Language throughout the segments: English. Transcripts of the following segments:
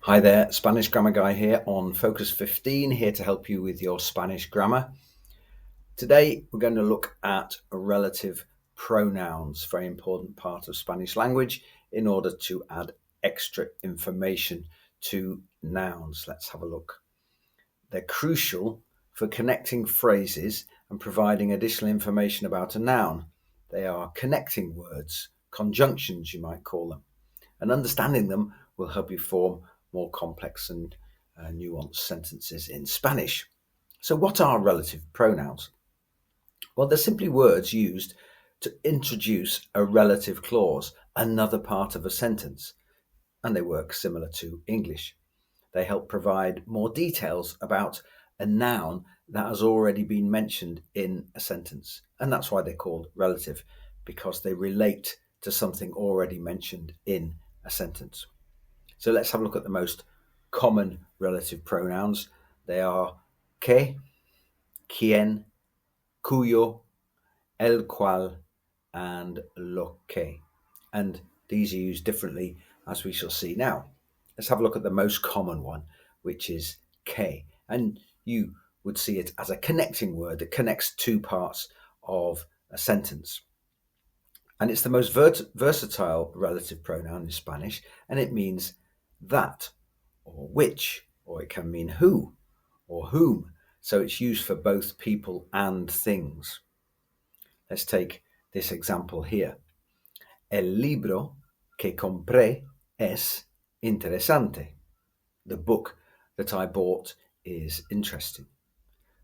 Hi there, Spanish Grammar Guy here on Focus 15, here to help you with your Spanish grammar. Today we're going to look at relative pronouns, very important part of Spanish language, in order to add extra information to nouns. Let's have a look. They're crucial for connecting phrases and providing additional information about a noun. They are connecting words, conjunctions you might call them, and understanding them will help you form more complex and nuanced sentences in Spanish. So what are relative pronouns? Well, they're simply words used to introduce a relative clause, another part of a sentence, and they work similar to English. They help provide more details about a noun that has already been mentioned in a sentence, and that's why they're called relative, because they relate to something already mentioned in a sentence. So let's have a look at the most common relative pronouns. They are que, quien, cuyo, el cual, and lo que. And these are used differently, as we shall see now. Let's have a look at the most common one, which is que. And you would see it as a connecting word that connects two parts of a sentence. And it's the most versatile relative pronoun in Spanish, and it means that, or which, or it can mean who, or whom. So it's used for both people and things. Let's take this example here. El libro que compré es interesante. The book that I bought is interesting.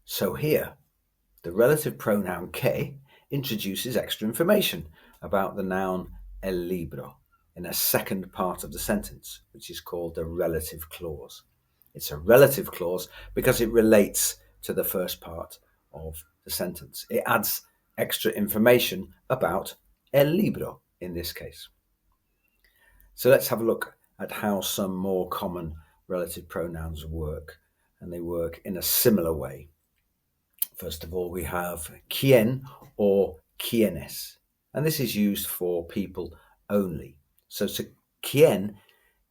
So here, the relative pronoun que introduces extra information about the noun el libro in a second part of the sentence, which is called the relative clause. It's a relative clause because it relates to the first part of the sentence. It adds extra information about el libro in this case. So let's have a look at how some more common relative pronouns work, and they work in a similar way. First of all, we have quien or quienes, and this is used for people only. So quien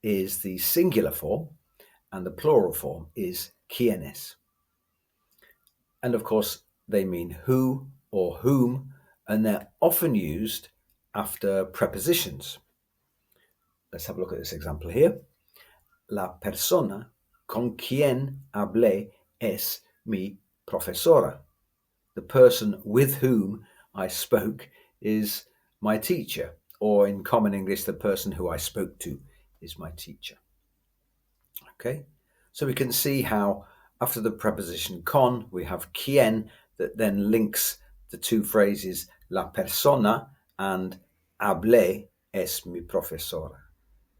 is the singular form, and the plural form is quienes. And of course, they mean who or whom, and they're often used after prepositions. Let's have a look at this example here. La persona con quien hablé es mi profesora. The person with whom I spoke is my teacher, or in common English, the person who I spoke to is my teacher. Okay, so we can see how after the preposition con, we have quien that then links the two phrases la persona and hablé es mi profesora.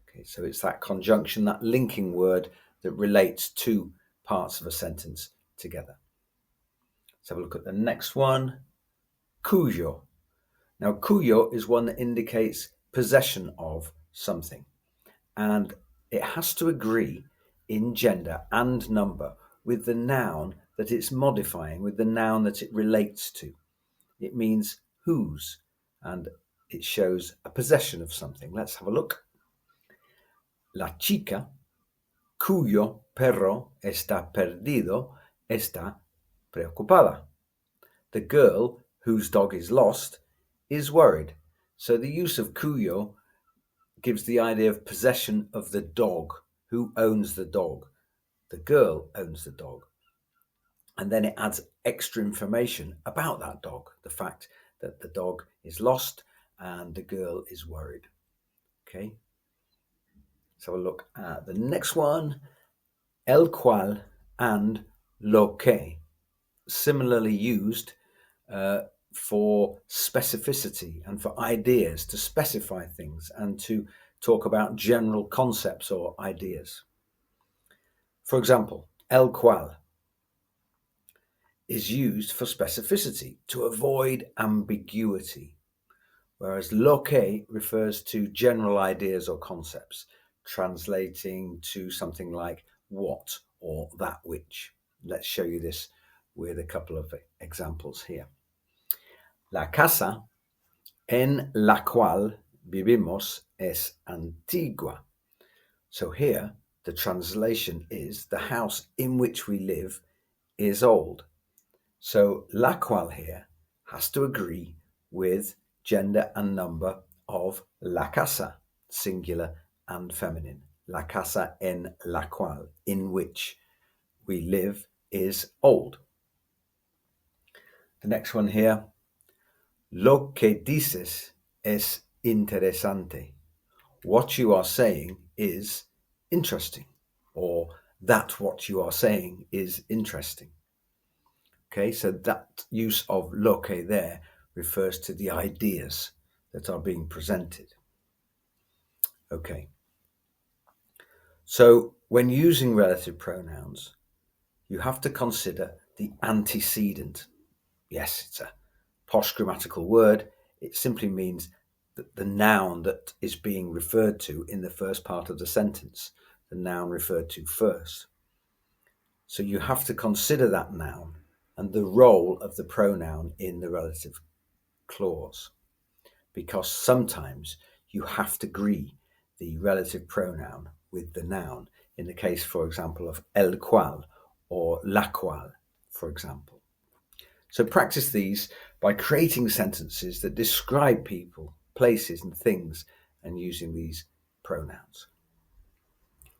Okay, so it's that conjunction, that linking word that relates two parts of a sentence together. Let's have a look at the next one, cuyo. Now, cuyo is one that indicates possession of something, and it has to agree in gender and number with the noun that it's modifying, with the noun that it relates to. It means whose, and it shows a possession of something. Let's have a look. La chica cuyo perro está perdido está preocupada. The girl whose dog is lost is worried. So the use of cuyo gives the idea of possession of the dog. Who owns the dog? The girl owns the dog. And then it adds extra information about that dog, the fact that the dog is lost and the girl is worried. Okay, let's have a look at the next one, el cual and lo que. Similarly used for specificity and for ideas, to specify things and to talk about general concepts or ideas. For example, el cual is used for specificity, to avoid ambiguity, whereas lo que refers to general ideas or concepts, translating to something like what or that which. Let's show you this with a couple of examples here. La casa en la cual vivimos es antigua. So here the translation is the house in which we live is old. So la cual here has to agree with gender and number of la casa, singular and feminine. La casa en la cual, in which we live, is old. The next one here, lo que dices es interesante. What you are saying is interesting, or that what you are saying is interesting. Okay, so that use of lo que there refers to the ideas that are being presented. Okay, so when using relative pronouns, you have to consider the antecedent. Yes, it's a posh grammatical word. It simply means that the noun that is being referred to in the first part of the sentence, the noun referred to first. So you have to consider that noun and the role of the pronoun in the relative clause, because sometimes you have to agree the relative pronoun with the noun in the case, for example, of el cual or la cual, for example. So practice these by creating sentences that describe people, places and things and using these pronouns.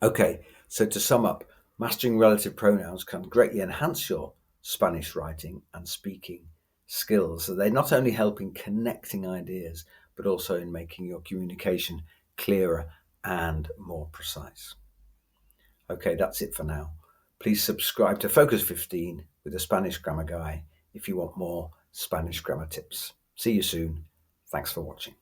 Okay, so to sum up, mastering relative pronouns can greatly enhance your Spanish writing and speaking skills. So they not only help in connecting ideas, but also in making your communication clearer and more precise. Okay, that's it for now. Please subscribe to Focus 15 with the Spanish Grammar Guy if you want more Spanish grammar tips. See you soon. Thanks for watching.